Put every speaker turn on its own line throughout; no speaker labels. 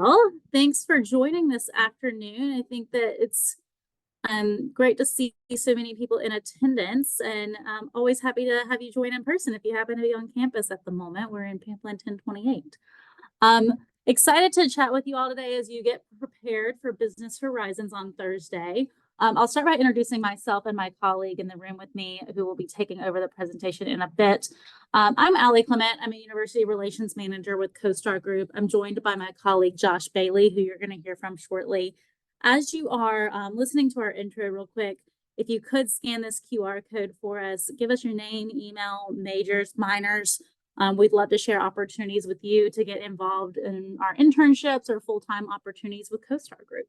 Well, thanks for joining this afternoon. I think that it's great to see so many people in attendance, and always happy to have you join in person if you happen to be on campus at the moment. We're in Pamplin 1028. Excited to chat with you all today as you get prepared for Business Horizons on Thursday. I'll start by introducing myself and my colleague in the room with me who will be taking over the presentation in a bit. I'm Allie Clement. I'm a University Relations Manager with Costar Group. I'm joined by my colleague Josh Bailey, who you're going to hear from shortly. As you are listening to our intro real quick, if you could scan this QR code for us, give us your name, email, majors, minors. We'd love to share opportunities with you to get involved in our internships or full-time opportunities with Costar Group.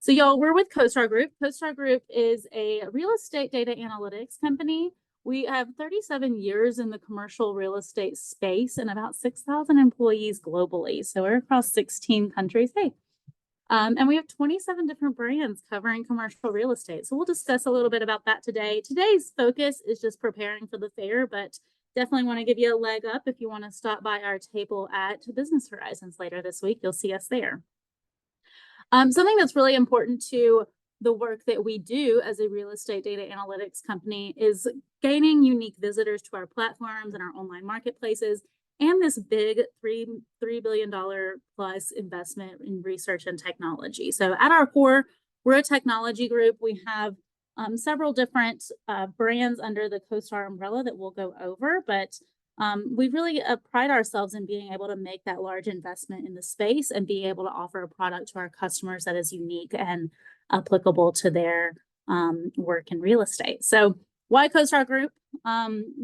So y'all, we're with Costar Group. Costar Group is a real estate data analytics company. We have 37 years in the commercial real estate space and about 6,000 employees globally. So we're across 16 countries. Hey. And we have 27 different brands covering commercial real estate. So we'll discuss a little bit about that today. Today's focus is just preparing for the fair, but definitely want to give you a leg up if you want to stop by our table at Business Horizons later this week. You'll see us there. Something that's really important to the work that we do as a real estate data analytics company is gaining unique visitors to our platforms and our online marketplaces, and this big $3 billion plus investment in research and technology. So at our core, we're a technology group. We have several different brands under the Costar umbrella that we'll go over, but we really pride ourselves in being able to make that large investment in the space and be able to offer a product to our customers that is unique and applicable to their work in real estate. So why Costar Group?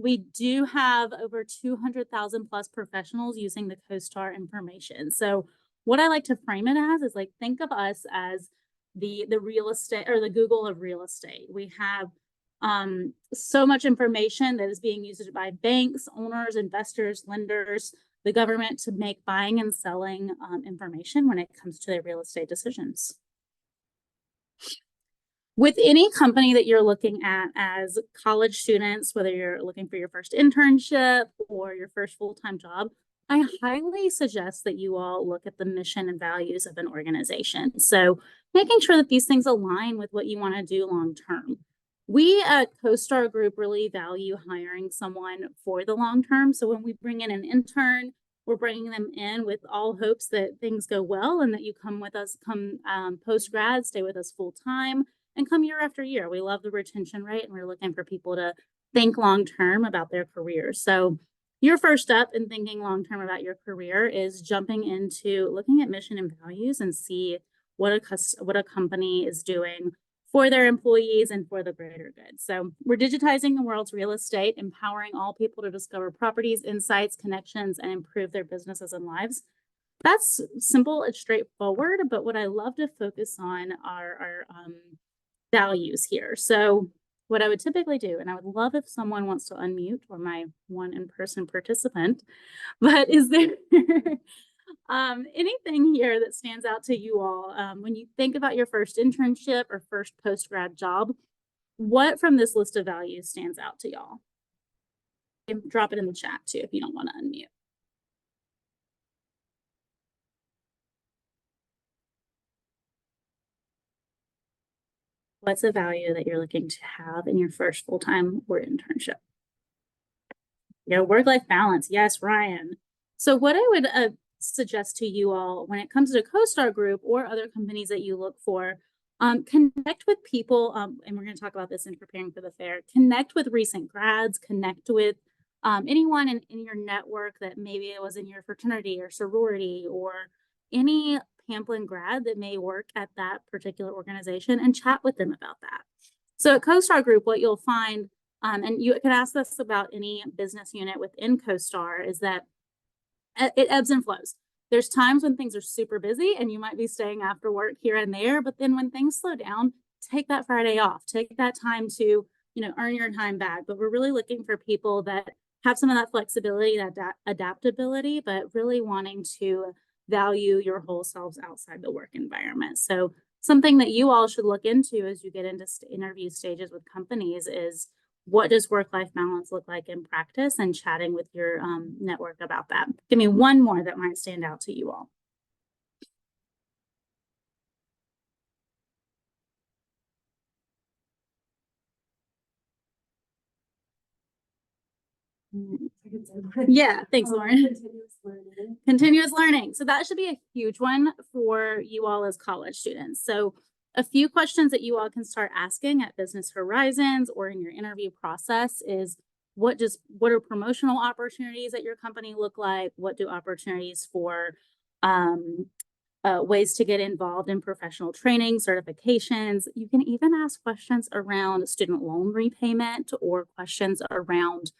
We do have over 200,000 plus professionals using the Costar information. So what I like to frame it as is like, think of us as the real estate or the Google of real estate. We have so much information that is being used by banks, owners, investors, lenders, the government to make buying and selling information when it comes to their real estate decisions. With any company that you're looking at as college students, whether you're looking for your first internship or your first full-time job, I highly suggest that you all look at the mission and values of an organization. So making sure that these things align with what you want to do long-term. We at Costar Group really value hiring someone for the long term. So when we bring in an intern, we're bringing them in with all hopes that things go well and that you come with us, post-grad, stay with us full-time, and come year after year. We love the retention rate, and we're looking for people to think long-term about their careers. So your first step in thinking long-term about your career is jumping into looking at mission and values and see what a company is doing for their employees and for the greater good. So we're digitizing the world's real estate, empowering all people to discover properties, insights, connections, and improve their businesses and lives. That's simple and straightforward, but what I love to focus on are our values here. So what I would typically do, and I would love if someone wants to unmute, or my one in-person participant, but is there anything here that stands out to you all when you think about your first internship or first post-grad job? What from this list of values stands out to y'all? Drop it in the chat too if you don't want to unmute. What's a value that you're looking to have in your first full-time or internship? Work-life balance. Yes, Ryan. So what I would suggest to you all when it comes to Costar Group or other companies that you look for, connect with people, and we're going to talk about this in preparing for the fair. Connect with recent grads, connect with anyone in your network that maybe it was in your fraternity or sorority or any Pamplin grad that may work at that particular organization, and chat with them about that. So at Costar Group, what you'll find, and you can ask this about any business unit within Costar, is that it ebbs and flows. There's times when things are super busy and you might be staying after work here and there, but then when things slow down, take that Friday off, take that time to, earn your time back. But we're really looking for people that have some of that flexibility, that adaptability, but really wanting to value your whole selves outside the work environment. So something that you all should look into as you get into interview stages with companies is what does work-life balance look like in practice, and chatting with your network about that. Give me one more that might stand out to you all. Yeah, thanks, Lauren. Continuous learning. So that should be a huge one for you all as college students. So a few questions that you all can start asking at Business Horizons or in your interview process is, what are promotional opportunities at your company look like? What do opportunities for ways to get involved in professional training, certifications? You can even ask questions around student loan repayment or questions around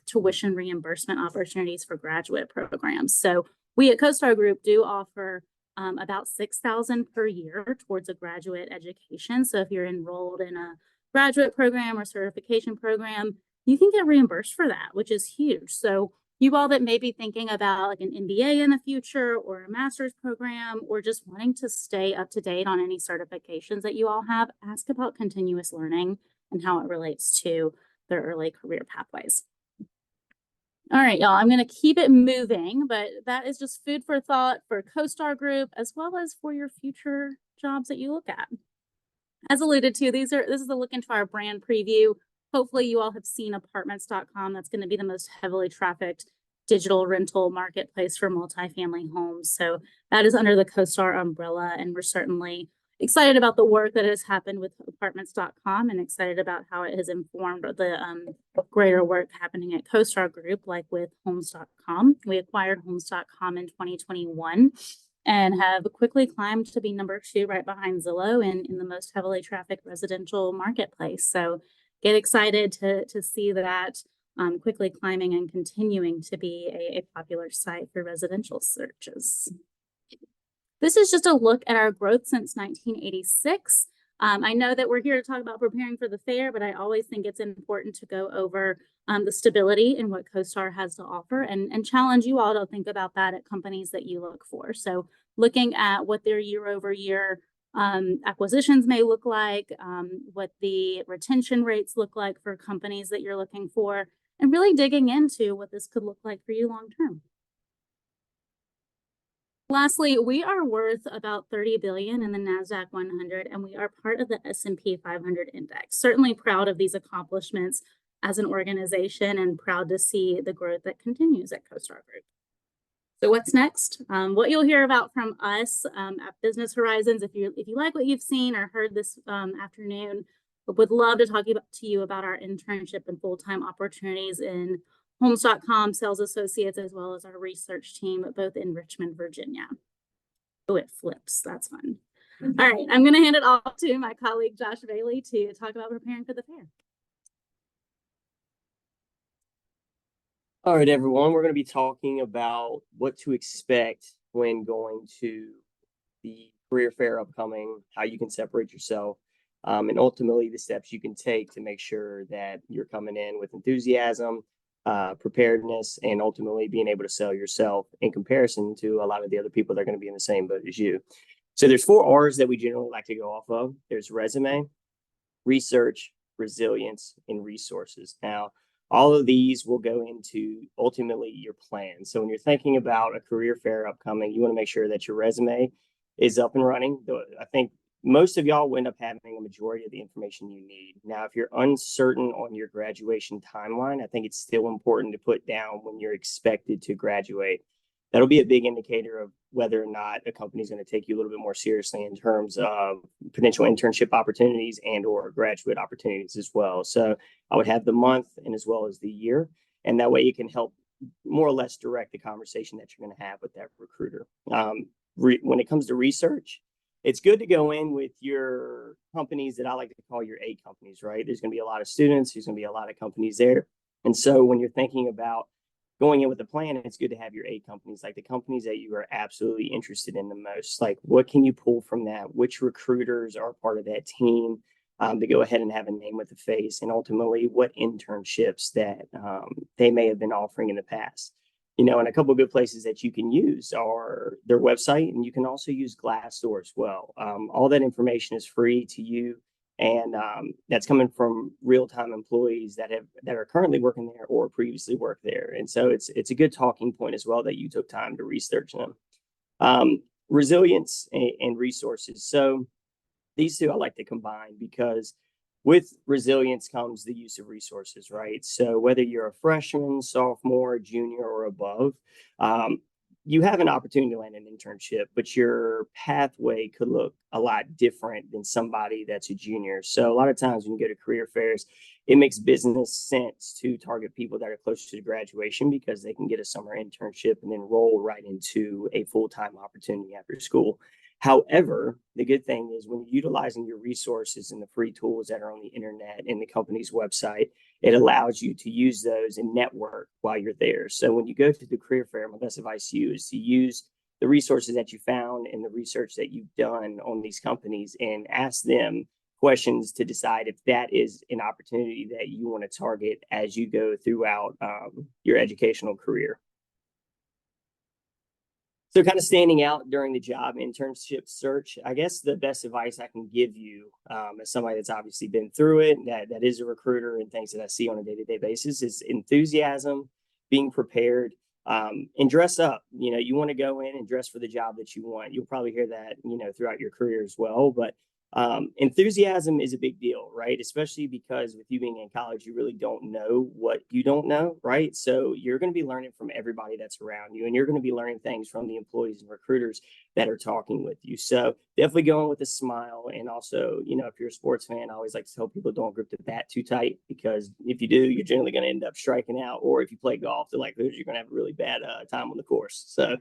tuition reimbursement opportunities for graduate programs. So we at Costar Group do offer about $6,000 per year towards a graduate education. So if you're enrolled in a graduate program or certification program, you can get reimbursed for that, which is huge. So you all that may be thinking about like an MBA in the future or a master's program, or just wanting to stay up to date on any certifications that you all have, ask about continuous learning and how it relates to their early career pathways. All right, y'all, I'm going to keep it moving, but that is just food for thought for Costar Group, as well as for your future jobs that you look at. As alluded to, this is a look into our brand preview. Hopefully you all have seen apartments.com. That's going to be the most heavily trafficked digital rental marketplace for multifamily homes. So that is under the Costar umbrella, and we're certainly excited about the work that has happened with apartments.com, and excited about how it has informed the greater work happening at Costar Group, like with homes.com. We acquired homes.com in 2021 and have quickly climbed to be number 2 right behind Zillow in the most heavily trafficked residential marketplace. So get excited to see that quickly climbing and continuing to be a popular site for residential searches. This is just a look at our growth since 1986. I know that we're here to talk about preparing for the fair, but I always think it's important to go over the stability in what Costar has to offer, and challenge you all to think about that at companies that you look for. So looking at what their year-over-year acquisitions may look like, what the retention rates look like for companies that you're looking for, and really digging into what this could look like for you long-term. Lastly, we are worth about $30 billion in the NASDAQ 100, and we are part of the S&P 500 index. Certainly proud of these accomplishments as an organization, and proud to see the growth that continues at Costar Group. So what's next? What you'll hear about from us at Business Horizons, if you like what you've seen or heard this afternoon, would love to talk to you about our internship and full-time opportunities in homes.com sales associates, as well as our research team, both in Richmond, Virginia. Oh, it flips. That's fun. All right, I'm going to hand it off to my colleague Josh Bailey to talk about preparing for the fair.
All right, everyone, we're going to be talking about what to expect when going to the career fair upcoming, how you can separate yourself, and ultimately the steps you can take to make sure that you're coming in with enthusiasm, preparedness, and ultimately being able to sell yourself in comparison to a lot of the other people that are going to be in the same boat as you. So there's 4 R's that we generally like to go off of. There's resume, research, resilience, and resources. Now, all of these will go into ultimately your plan. So when you're thinking about a career fair upcoming, you want to make sure that your resume is up and running. I think most of y'all will end up having a majority of the information you need. Now, if you're uncertain on your graduation timeline, I think it's still important to put down when you're expected to graduate. That'll be a big indicator of whether or not a company is going to take you a little bit more seriously in terms of potential internship opportunities and or graduate opportunities as well. So I would have the month and as well as the year, and that way it can help more or less direct the conversation that you're going to have with that recruiter. When it comes to research, it's good to go in with your companies that I like to call your A companies, right? There's going to be a lot of students, there's going to be a lot of companies there. And so when you're thinking about going in with a plan, it's good to have your A companies, like the companies that you are absolutely interested in the most. Like, what can you pull from that? Which recruiters are part of that team to go ahead and have a name with a face? And ultimately, what internships that they may have been offering in the past. You know, and a couple of good places that you can use are their website, and you can also use Glassdoor as well. All that information is free to you And that's coming from real-time employees that are currently working there or previously worked there. And so it's a good talking point as well that you took time to research them. Resilience and resources. So these two I like to combine because with resilience comes the use of resources, right? So whether you're a freshman, sophomore, junior, or above, um, you have an opportunity to land an internship, but your pathway could look a lot different than somebody that's a junior. So a lot of times when you go to career fairs, it makes business sense to target people that are closer to graduation because they can get a summer internship and then roll right into a full-time opportunity after school. However, the good thing is when you're utilizing your resources and the free tools that are on the internet and the company's website, it allows you to use those and network while you're there. So when you go to the career fair, my best advice to you is to use the resources that you found and the research that you've done on these companies and ask them questions to decide if that is an opportunity that you want to target as you go throughout your educational career. So kind of standing out during the job internship search, I guess the best advice I can give you as somebody that's obviously been through it, that is a recruiter and things that I see on a day-to-day basis is enthusiasm, being prepared, and dress up. You know, you want to go in and dress for the job that you want. You'll probably hear that, you know, throughout your career as well. But enthusiasm is a big deal, right? Especially because with you being in college, you really don't know what you don't know, right? So you're going to be learning from everybody that's around you, and you're going to be learning things from the employees and recruiters that are talking with you. So definitely going with a smile. And also, you know, if you're a sports fan, I always like to tell people don't grip the bat too tight because if you do, you're generally going to end up striking out. Or if you play golf, the likelihood you're going to have a really bad time on the course. So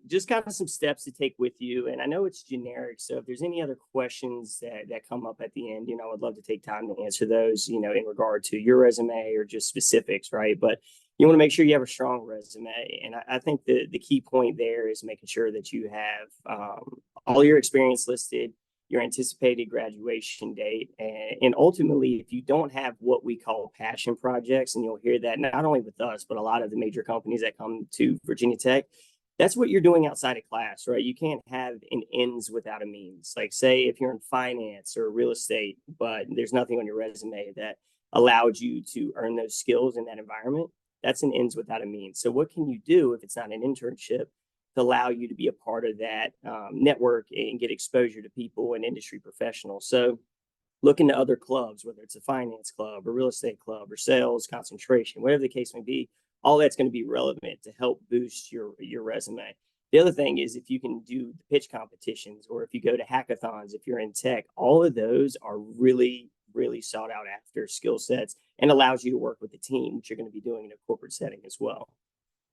just kind of some steps to take with you. And I know it's generic. So if there's any other questions that come up at the end, you know, I'd love to take time to answer those, you know, in regard to your resume or just specifics, right? But you want to make sure you have a strong resume. And I think the key point there is making sure that you have all your experience listed, your anticipated graduation date. And ultimately, if you don't have what we call passion projects, and you'll hear that not only with us, but a lot of the major companies that come to Virginia Tech, that's what you're doing outside of class, right? You can't have an ends without a means. Like, say, if you're in finance or real estate, but there's nothing on your resume that allowed you to earn those skills in that environment, that's an ends without a means. So, what can you do if it's not an internship to allow you to be a part of that network and get exposure to people and industry professionals? So look into other clubs, whether it's a finance club or real estate club or sales concentration, whatever the case may be, all that's going to be relevant to help boost your resume. The other thing is if you can do the pitch competitions or if you go to hackathons, if you're in tech, all of those are really, really sought out after skill sets and allows you to work with the team, which you're going to be doing in a corporate setting as well.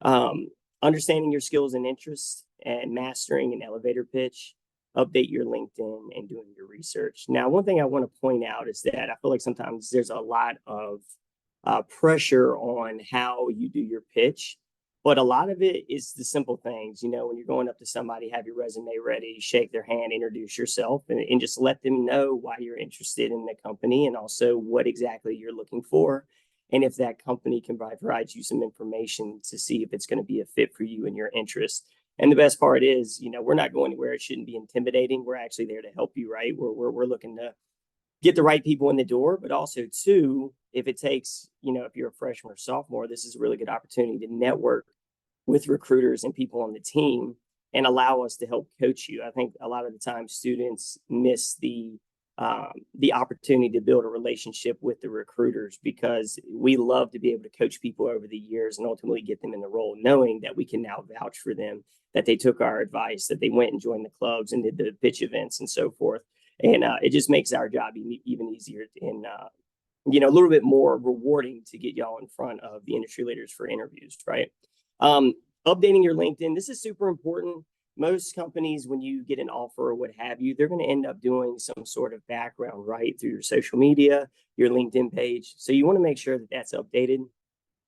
Um, Understanding your skills and interests and mastering an elevator pitch, update your LinkedIn and doing your research. Now, one thing I want to point out is that I feel like sometimes there's a lot of pressure on how you do your pitch, but a lot of it is the simple things. You know, when you're going up to somebody, have your resume ready, shake their hand, introduce yourself, and just let them know why you're interested in the company and also what exactly you're looking for and if that company can provide you some information to see if it's going to be a fit for you and your interests. And the best part is, you know, we're not going where it shouldn't be intimidating. We're actually there to help you, right? We're looking to get the right people in the door, but also too, if it takes, you know, if you're a freshman or sophomore, this is a really good opportunity to network with recruiters and people on the team and allow us to help coach you. I think a lot of the time students miss the opportunity to build a relationship with the recruiters because we love to be able to coach people over the years and ultimately get them in the role, knowing that we can now vouch for them, that they took our advice, that they went and joined the clubs and did the pitch events and so forth. And it just makes our job even easier and, you know, a little bit more rewarding to get y'all in front of the industry leaders for interviews, right? Updating your LinkedIn. This is super important. Most companies, when you get an offer or what have you, they're going to end up doing some sort of background, right, through your social media, your LinkedIn page. So you want to make sure that that's updated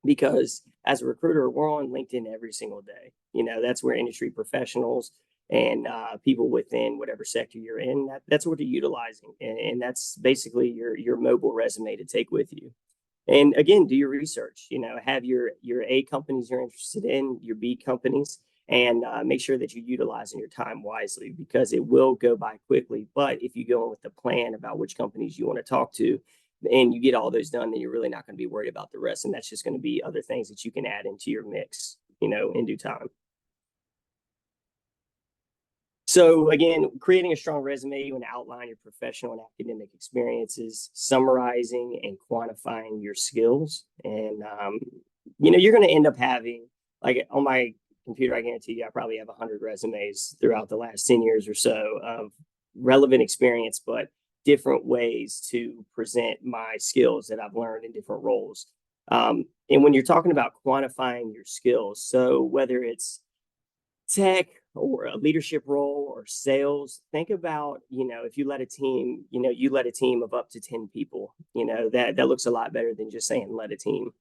because as a recruiter, we're on LinkedIn every single day. You know, that's where industry professionals and people within whatever sector you're in, that's what they're utilizing. And that's basically your mobile resume to take with you. And again, do your research, you know, have your A companies you're interested in, your B companies, and make sure that you're utilizing your time wisely, because it will go by quickly. But if you go in with a plan about which companies you want to talk to and you get all those done, then you're really not going to be worried about the rest. And that's just going to be other things that you can add into your mix, in due time. So again, creating a strong resume, you want to outline your professional and academic experiences, summarizing and quantifying your skills. And, you're going to end up having, like on my computer, I guarantee you, I probably have 100 resumes throughout the last 10 years or so of relevant experience, but different ways to present my skills that I've learned in different roles. And when you're talking about quantifying your skills, so whether it's tech or a leadership role or sales, think about, if you let a team, you let a team of up to 10 people, that looks a lot better than just saying let a team.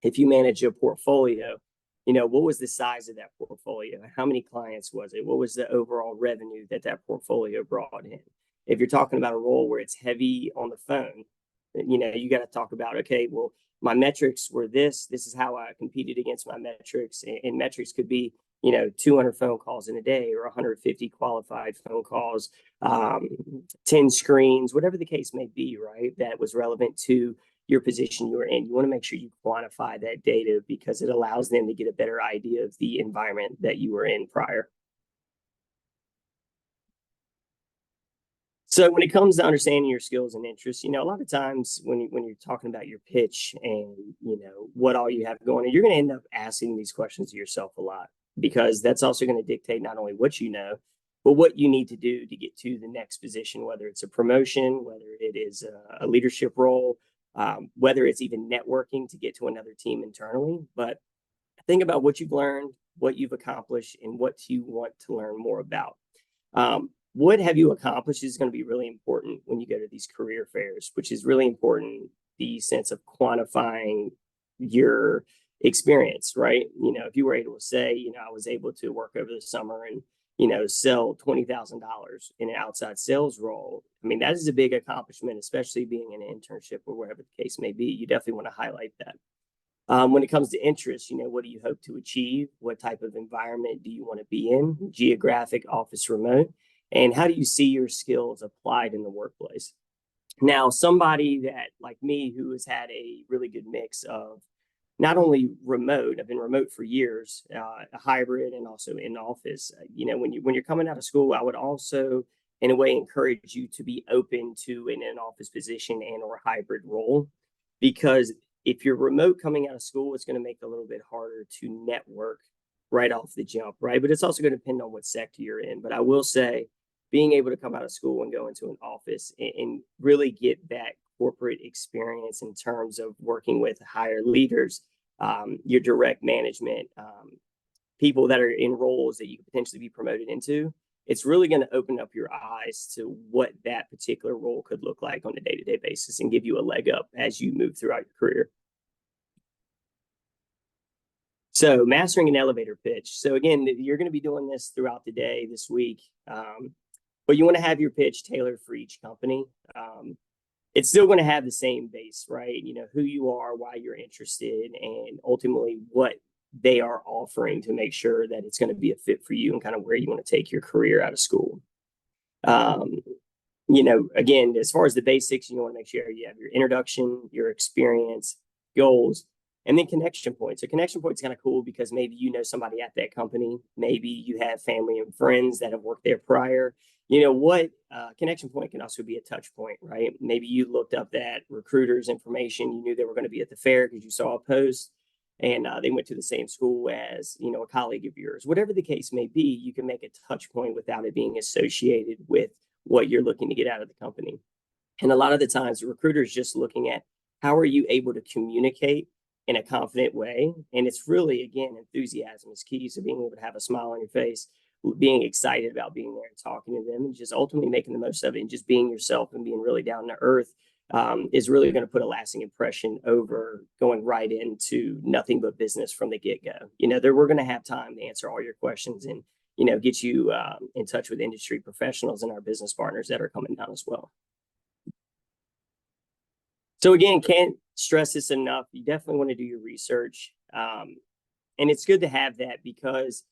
If you manage a portfolio, what was the size of that portfolio? How many clients was it? What was the overall revenue that portfolio brought in? If you're talking about a role where it's heavy on the phone, you got to talk about, okay, well, my metrics were this is how I competed against my metrics. And metrics could be, 200 phone calls in a day or 150 qualified phone calls, 10 screens, whatever the case may be, right? That was relevant to your position you were in. You want to make sure you quantify that data, because it allows them to get a better idea of the environment that you were in prior. So when it comes to understanding your skills and interests, a lot of times when you're talking about your pitch and, what all you have going on, you're going to end up asking these questions to yourself a lot, because that's also going to dictate not only what you know, but what you need to do to get to the next position, whether it's a promotion, whether it is a leadership role, whether it's even networking to get to another team internally. But think about what you've learned, what you've accomplished, and what you want to learn more about. What have you accomplished is going to be really important when you go to these career fairs, which is really important, the sense of quantifying your experience, right? If you were able to say, I was able to work over the summer and, sell $20,000 in an outside sales role. I mean, that is a big accomplishment, especially being in an internship or whatever the case may be. You definitely want to highlight that. When it comes to interests, what do you hope to achieve? What type of environment do you want to be in? Geographic, office, remote? And how do you see your skills applied in the workplace? Now, somebody that, like me, who has had a really good mix of not only remote, I've been remote for years, a hybrid, and also in office. When you're coming out of school, I would also, in a way, encourage you to be open to an office position and or hybrid role, because if you're remote coming out of school, it's going to make it a little bit harder to network right off the jump, right? But it's also going to depend on what sector you're in. But I will say, being able to come out of school and go into an office and really get that corporate experience in terms of working with higher leaders, your direct management, people that are in roles that you could potentially be promoted into, it's really going to open up your eyes to what that particular role could look like on a day-to-day basis and give you a leg up as you move throughout your career. So mastering an elevator pitch. So again, you're going to be doing this throughout the day this week, but you want to have your pitch tailored for each company. It's still going to have the same base, right? Who you are, why you're interested, and ultimately what they are offering to make sure that it's going to be a fit for you and kind of where you want to take your career out of school. Again, as far as the basics, you want to make sure you have your introduction, your experience, goals, and then connection points. A connection point is kind of cool because maybe you know somebody at that company. Maybe you have family and friends that have worked there prior. Connection point can also be a touch point, right? Maybe you looked up that recruiter's information. You knew they were going to be at the fair because you saw a post, and they went to the same school as, a colleague of yours. Whatever the case may be, you can make a touch point without it being associated with what you're looking to get out of the company. And a lot of the times, the recruiter is just looking at how are you able to communicate in a confident way. And it's really, again, enthusiasm is key. So being able to have a smile on your face, being excited about being there and talking to them, and just ultimately making the most of it, and just being yourself and being really down to earth is really going to put a lasting impression over going right into nothing but business from the get-go. We're going to have time to answer all your questions and, get you in touch with industry professionals and our business partners that are coming down as well. So again, can't stress this enough. You definitely want to do your research. And it's good to have that because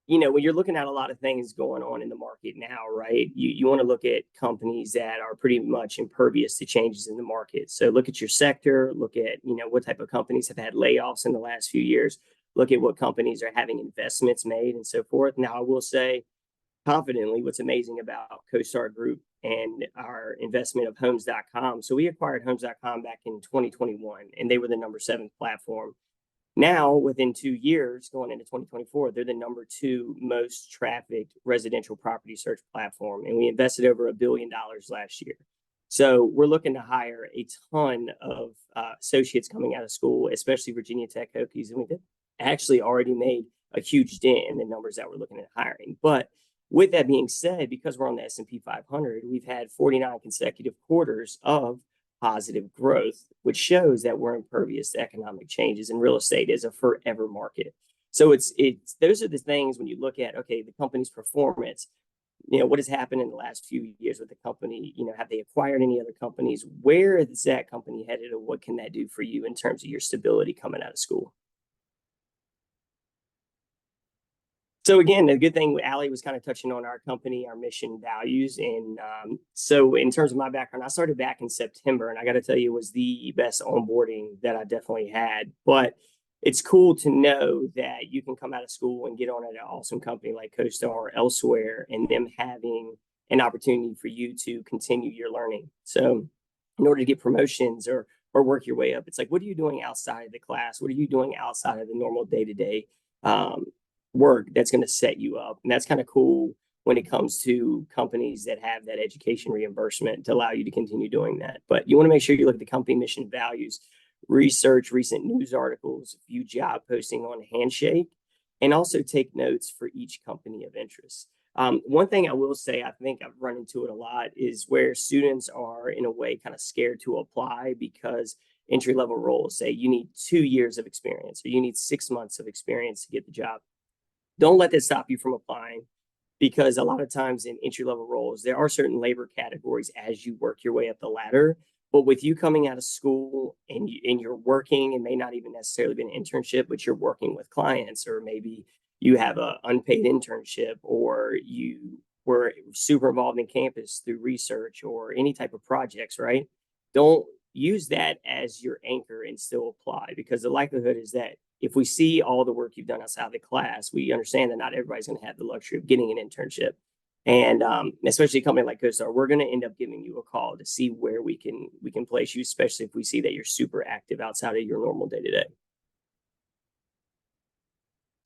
when you're looking at a lot of things going on in the market now, right? You want to look at companies that are pretty much impervious to changes in the market. So look at your sector, look at, what type of companies have had layoffs in the last few years, look at what companies are having investments made and so forth. Now, I will say confidently what's amazing about Costar Group and our investment of homes.com. So we acquired homes.com back in 2021, and they were the number 7 platform. Now, within 2 years, going into 2024, they're the number 2 most trafficked residential property search platform. And we invested over $1 billion last year. So we're looking to hire a ton of associates coming out of school, especially Virginia Tech Hokies. And we've actually already made a huge dent in the numbers that we're looking at hiring. But with that being said, because we're on the S&P 500, we've had 49 consecutive quarters of positive growth, which shows that we're impervious to economic changes, and real estate is a forever market. So it's those are the things when you look at, okay, the company's performance, what has happened in the last few years with the company, have they acquired any other companies? Where is that company headed, or what can that do for you in terms of your stability coming out of school? So again, the good thing, Allie was kind of touching on our company, our mission, values, and so in terms of my background, I started back in September, and I got to tell you, it was the best onboarding that I definitely had. But it's cool to know that you can come out of school and get on at an awesome company like CoStar or elsewhere, and them having an opportunity for you to continue your learning. So, in order to get promotions or work your way up, it's like, what are you doing outside of the class? What are you doing outside of the normal day to day work that's going to set you up? And that's kind of cool when it comes to companies that have that education reimbursement to allow you to continue doing that. But you want to make sure you look at the company mission, values, research recent news articles, view job posting on Handshake, and also take notes for each company of interest. One thing I will say, I think I've run into it a lot, is where students are in a way kind of scared to apply because entry level roles say you need 2 years of experience or you need 6 months of experience to get the job. Don't let that stop you from applying, because a lot of times in entry level roles, there are certain labor categories as you work your way up the ladder. But with you coming out of school and you're working, and may not even necessarily be an internship, but you're working with clients, or maybe you have an unpaid internship, or you were super involved in campus through research or any type of projects, right? Don't use that as your anchor and still apply, because the likelihood is that if we see all the work you've done outside of the class, we understand that not everybody's going to have the luxury of getting an internship. And especially a company like CoStar, we're going to end up giving you a call to see where we can place you, especially if we see that you're super active outside of your normal day to day.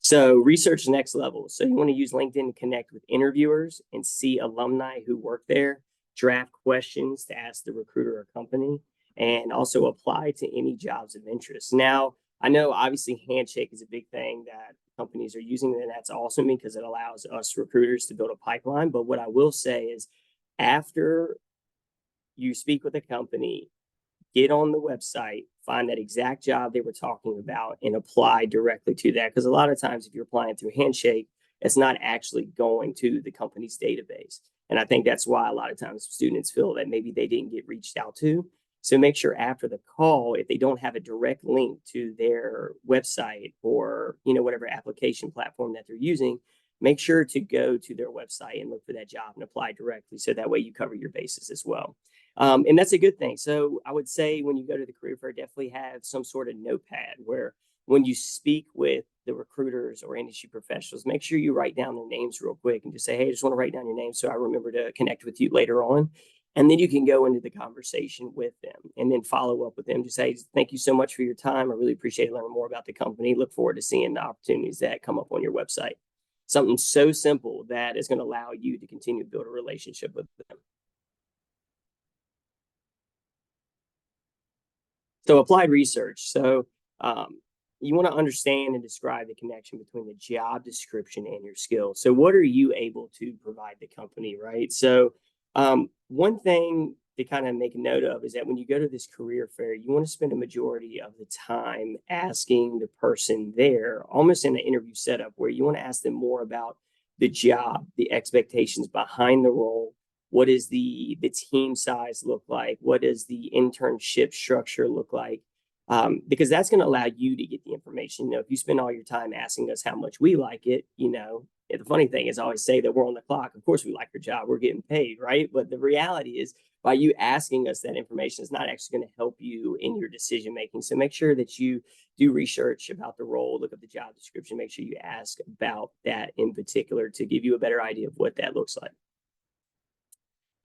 So research next level. So you want to use LinkedIn to connect with interviewers and see alumni who work there, draft questions to ask the recruiter or company, and also apply to any jobs of interest. Now, I know obviously Handshake is a big thing that companies are using, and that's awesome because it allows us recruiters to build a pipeline. But what I will say is, after you speak with a company, get on the website, find that exact job they were talking about, and apply directly to that. Because a lot of times, if you're applying through Handshake, it's not actually going to the company's database. And I think that's why a lot of times students feel that maybe they didn't get reached out to. So make sure after the call, if they don't have a direct link to their website or, whatever application platform that they're using, make sure to go to their website and look for that job and apply directly. So that way you cover your bases as well. And that's a good thing. So I would say when you go to the career fair, definitely have some sort of notepad where when you speak with the recruiters or industry professionals, make sure you write down their names real quick and just say, hey, I just want to write down your name so I remember to connect with you later on. And then you can go into the conversation with them and then follow up with them. Just say, thank you so much for your time. I really appreciate learning more about the company. Look forward to seeing the opportunities that come up on your website. Something so simple that is going to allow you to continue to build a relationship with them. So applied research. So you want to understand and describe the connection between the job description and your skills. So what are you able to provide the company, right? So one thing to kind of make a note of is that when you go to this career fair, you want to spend a majority of the time asking the person there, almost in an interview setup, where you want to ask them more about the job, the expectations behind the role. What does the team size look like? What does the internship structure look like? Because that's going to allow you to get the information. If you spend all your time asking us how much we like it, the funny thing is I always say that we're on the clock. Of course we like our job, we're getting paid, right? But the reality is by you asking us that information is not actually going to help you in your decision making. So make sure that you do research about the role, look at the job description, make sure you ask about that in particular to give you a better idea of what that looks like.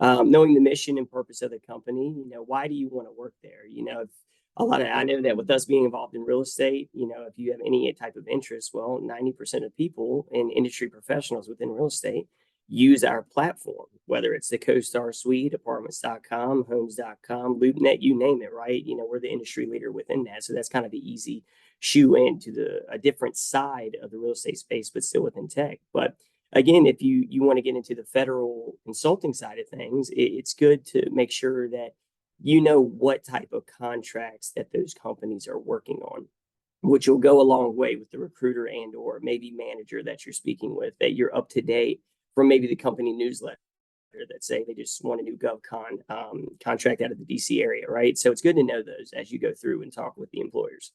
Knowing the mission and purpose of the company, why do you want to work there? If I know that with us being involved in real estate, if you have any type of interest, well, 90% of people and industry professionals within real estate use our platform, whether it's the Costar suite, apartments.com, homes.com, LoopNet, you name it, right? We're the industry leader within that. So that's kind of the easy shoe in to a different side of the real estate space, but still within tech. But again, if you want to get into the federal consulting side of things, it's good to make sure that you know what type of contracts that those companies are working on, which will go a long way with the recruiter and or maybe manager that you're speaking with, that you're up to date from maybe the company newsletter that say they just want a new GovCon contract out of the DC area, right? So it's good to know those as you go through and talk with the employers.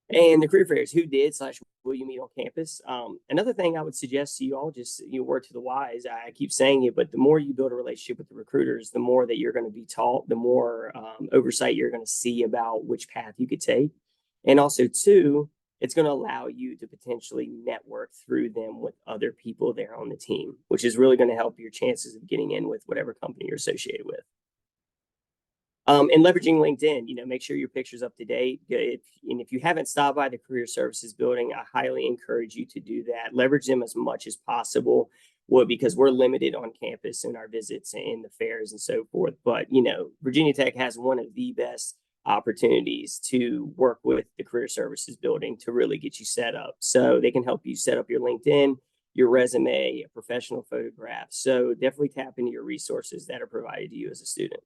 And the career fairs, who did / will you meet on campus? Another thing I would suggest to you all, just word to the wise, I keep saying it, but the more you build a relationship with the recruiters, the more that you're going to be taught, the more oversight you're going to see about which path you could take. And also, two, it's going to allow you to potentially network through them with other people there on the team, which is really going to help your chances of getting in with whatever company you're associated with. And leveraging LinkedIn, make sure your picture's up to date. If you haven't stopped by the Career Services building, I highly encourage you to do that. Leverage them as much as possible. Well, because we're limited on campus in our visits and the fairs and so forth. But, Virginia Tech has one of the best opportunities to work with the Career Services building to really get you set up. So they can help you set up your LinkedIn, your resume, a professional photograph. So definitely tap into your resources that are provided to you as a student.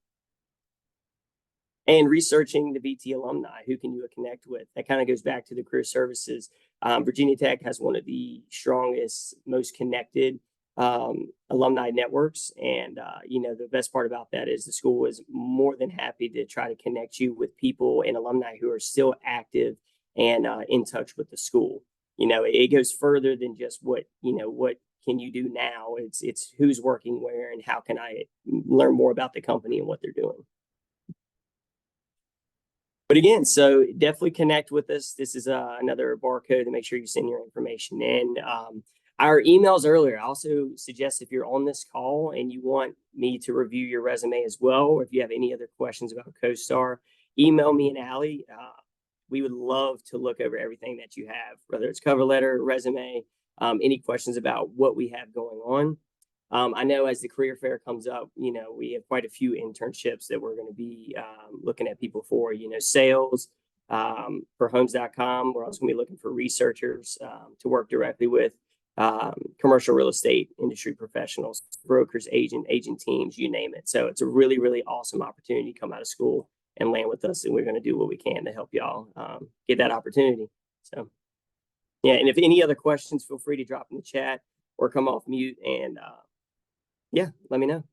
And researching the VT alumni, who can you connect with? That kind of goes back to the career services. Virginia Tech has one of the strongest, most connected alumni networks. And, the best part about that is the school is more than happy to try to connect you with people and alumni who are still active and in touch with the school. It goes further than just what can you do now? It's who's working where and how can I learn more about the company and what they're doing. But again, so definitely connect with us. This is another barcode to make sure you send your information in. Our emails earlier, I also suggest if you're on this call and you want me to review your resume as well, or if you have any other questions about CoStar, email me and Allie. We would love to look over everything that you have, whether it's cover letter, resume, any questions about what we have going on. I know as the career fair comes up, we have quite a few internships that we're going to be looking at people for, sales for homes.com. We're also going to be looking for researchers to work directly with commercial real estate industry professionals, brokers, agent teams, you name it. So it's a really, really awesome opportunity to come out of school and land with us. And we're going to do what we can to help y'all get that opportunity. So, yeah. And if any other questions, feel free to drop in the chat or come off mute and, yeah, let me know.